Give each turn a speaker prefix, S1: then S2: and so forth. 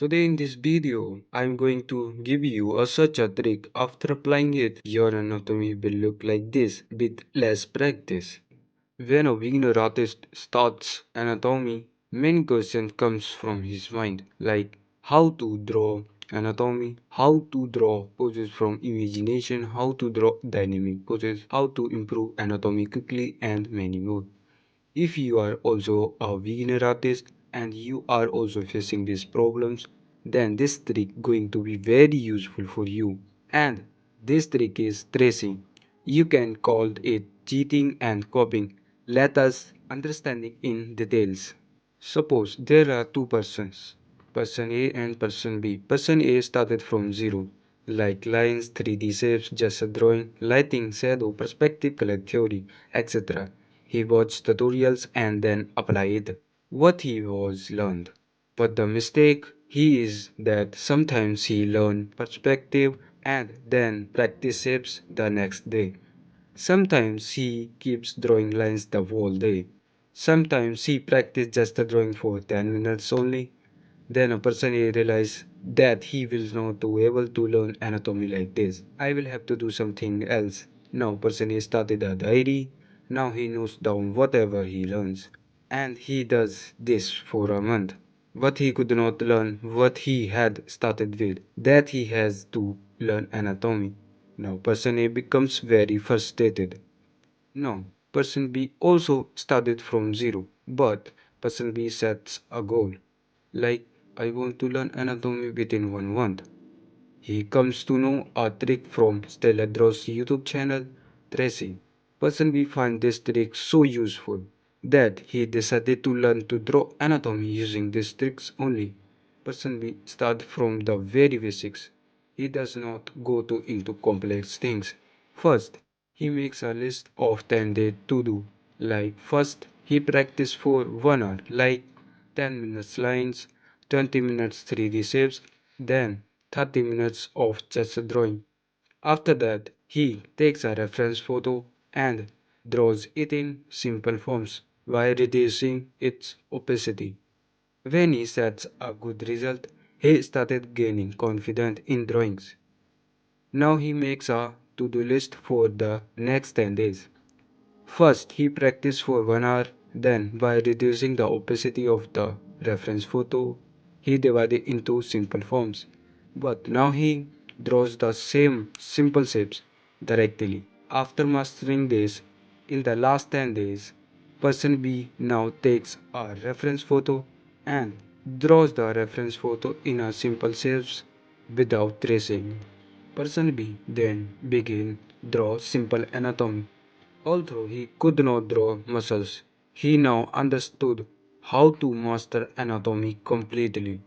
S1: Today in this video, I'm going to give you such a trick. After applying it, your anatomy will look like this with less practice. When a beginner artist starts anatomy, many questions comes from his mind, like how to draw anatomy, how to draw poses from imagination, how to draw dynamic poses, how to improve anatomy quickly, and many more. If you are also a beginner artist and you are also facing these problems, then this trick going to be very useful for you. And this trick is tracing. You can call it cheating and copying. Let us understand it in details. Suppose there are two persons, person A and person B. Person A started from zero, like lines, 3D shapes, just a drawing, lighting, shadow, perspective, color theory, etc. He watched tutorials and then applied what he was learned. But the mistake he is that sometimes he learn perspective and then practice shapes the next day. Sometimes he keeps drawing lines the whole day. Sometimes he practices just the drawing for 10 minutes only. Then a person realizes that he will not be able to learn anatomy like this. I will have to do something else. Now person started a diary. Now he notes down whatever he learns. And he does this for a month. But he could not learn what he had started with. That he has to learn anatomy. Now person A becomes very frustrated. Now person B also started from zero, but person B sets a goal. Like, I want to learn anatomy within 1 month. He comes to know a trick from Stella Dross YouTube channel, Tracy. Person B find this trick so useful that he decided to learn to draw anatomy using these tricks only. Person B start from the very basics. He does not go into complex things. First, he makes a list of 10 days to do. Like first, he practice for 1 hour, like 10 minutes lines, 20 minutes 3D shapes, then 30 minutes of just drawing. After that, he takes a reference photo and draws it in simple forms while reducing its opacity. When he sets a good result, he started gaining confidence in drawings. Now he makes a to-do list for the next 10 days. First, he practiced for 1 hour, then, by reducing the opacity of the reference photo, he divided into simple forms. But now he draws the same simple shapes directly. After mastering this, in the last 10 days, person B now takes a reference photo and draws the reference photo in a simple shapes without tracing. Person B then begin draw simple anatomy. Although he could not draw muscles, he now understood how to master anatomy completely.